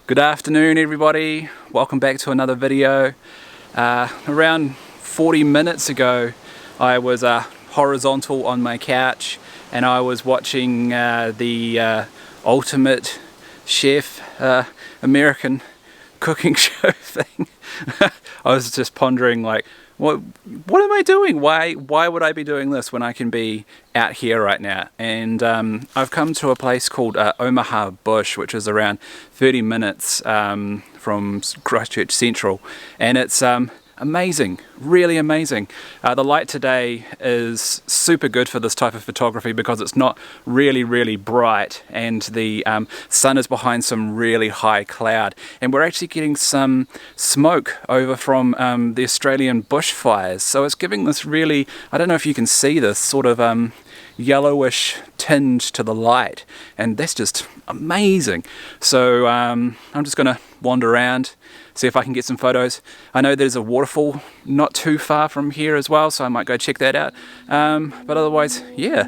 Good afternoon, everybody. Welcome back to another video. Around 40 minutes ago, I was horizontal on my couch and I was watching the Ultimate Chef American cooking show thing. I was just pondering, like, what am I doing? Why would I be doing this when I can be out here right now? And I've come to a place called Omahu Bush, which is around 30 minutes from Christchurch Central, and it's amazing, really amazing. The light today is super good for this type of photography because it's not really bright, and the sun is behind some really high cloud, and we're actually getting some smoke over from the Australian bushfires. So it's giving this really, I don't know if you can see this, sort of yellowish tinge to the light, and that's just amazing. So I'm just gonna wander around, see if I can get some photos. I know there's a waterfall not too far from here as well, so I might go check that out. But otherwise, yeah.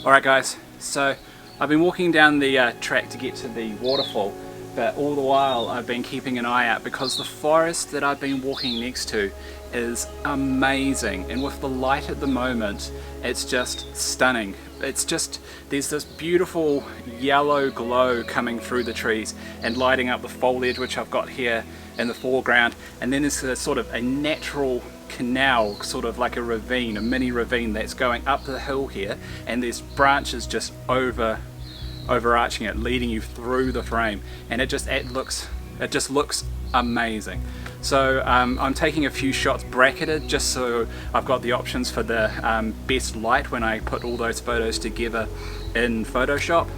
Alright guys, so I've been walking down the track to get to the waterfall, but all the while I've been keeping an eye out because the forest that I've been walking next to is amazing, and with the light at the moment it's just stunning. It's just, there's this beautiful yellow glow coming through the trees and lighting up the foliage which I've got here in the foreground, and then there's a sort of a natural canal, sort of like a ravine, a mini ravine that's going up the hill here, and there's branches just overarching it, leading you through the frame, and it just looks amazing. So I'm taking a few shots bracketed just so I've got the options for the best light when I put all those photos together in Photoshop.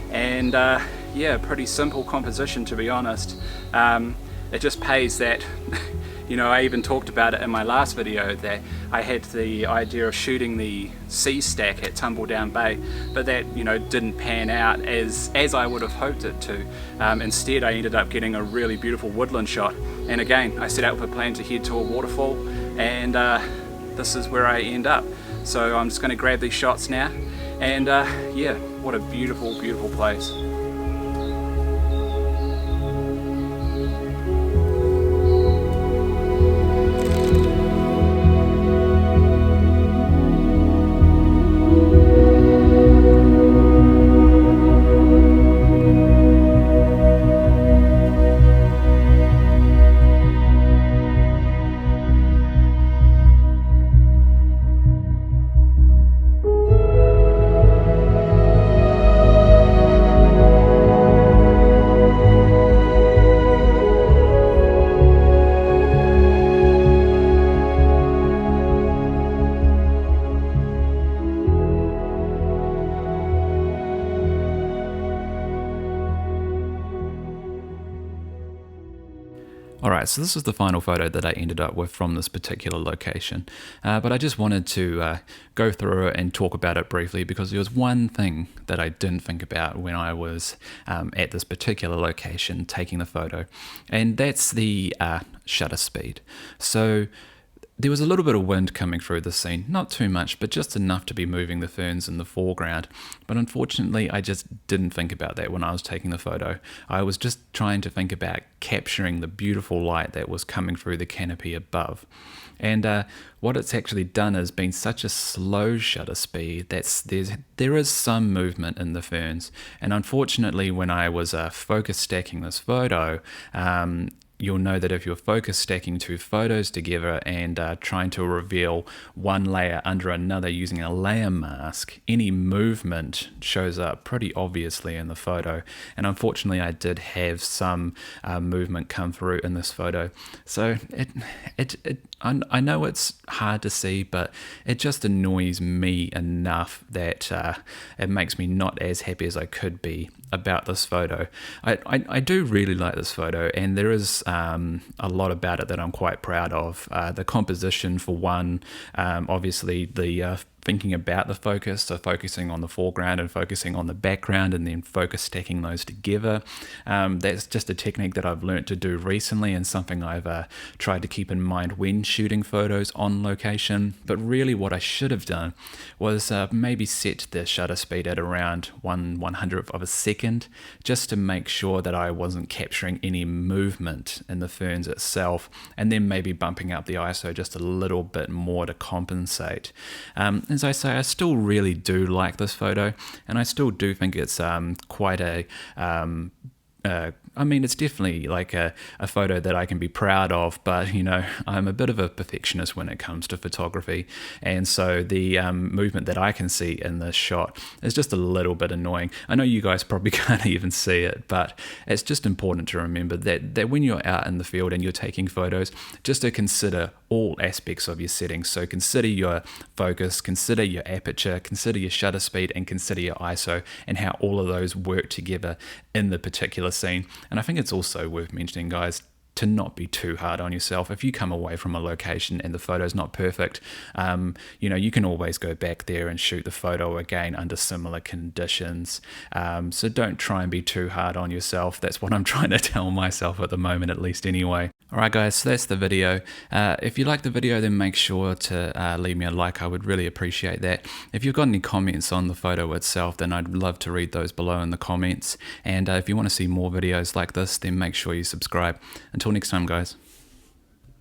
And yeah, pretty simple composition, to be honest. It just pays that you know, I even talked about it in my last video that I had the idea of shooting the sea stack at Tumbledown Bay, but that, you know, didn't pan out as I would have hoped it to. Instead I ended up getting a really beautiful woodland shot, and again I set out with a plan to head to a waterfall, and this is where I end up. So I'm just going to grab these shots now, and yeah, what a beautiful place. Alright, so this is the final photo that I ended up with from this particular location, but I just wanted to go through it and talk about it briefly because there was one thing that I didn't think about when I was at this particular location taking the photo, and that's the shutter speed. So there was a little bit of wind coming through the scene, not too much, but just enough to be moving the ferns in the foreground. But unfortunately, I just didn't think about that when I was taking the photo. I was just trying to think about capturing the beautiful light that was coming through the canopy above. And what it's actually done is been such a slow shutter speed that there is some movement in the ferns. And unfortunately, when I was focus stacking this photo, you'll know that if you're focus stacking two photos together and trying to reveal one layer under another using a layer mask, any movement shows up pretty obviously in the photo. And unfortunately, I did have some movement come through in this photo. So I know it's hard to see, but it just annoys me enough that it makes me not as happy as I could be about this photo. I do really like this photo, and there is a lot about it that I'm quite proud of. The composition, for one, obviously the thinking about the focus, so focusing on the foreground and focusing on the background and then focus stacking those together. That's just a technique that I've learned to do recently and something I've tried to keep in mind when shooting photos on location. But really what I should have done was maybe set the shutter speed at around 1/100th of a second, just to make sure that I wasn't capturing any movement in the ferns itself, and then maybe bumping up the ISO just a little bit more to compensate. As I say, I still really do like this photo, and I still do think it's quite a I mean, it's definitely like a photo that I can be proud of, but you know, I'm a bit of a perfectionist when it comes to photography, and so the movement that I can see in this shot is just a little bit annoying. I know you guys probably can't even see it, but it's just important to remember that when you're out in the field and you're taking photos, just to consider all aspects of your settings. So consider your focus, consider your aperture, consider your shutter speed, and consider your ISO, and how all of those work together in the particular scene. And I think it's also worth mentioning, guys, to not be too hard on yourself. If you come away from a location and the photo's not perfect, you know, you can always go back there and shoot the photo again under similar conditions. So don't try and be too hard on yourself. That's what I'm trying to tell myself at the moment, at least anyway. Alright guys, so that's the video. If you like the video, then make sure to leave me a like. I would really appreciate that. If you've got any comments on the photo itself, then I'd love to read those below in the comments. And if you want to see more videos like this, then make sure you subscribe. Until next time, guys.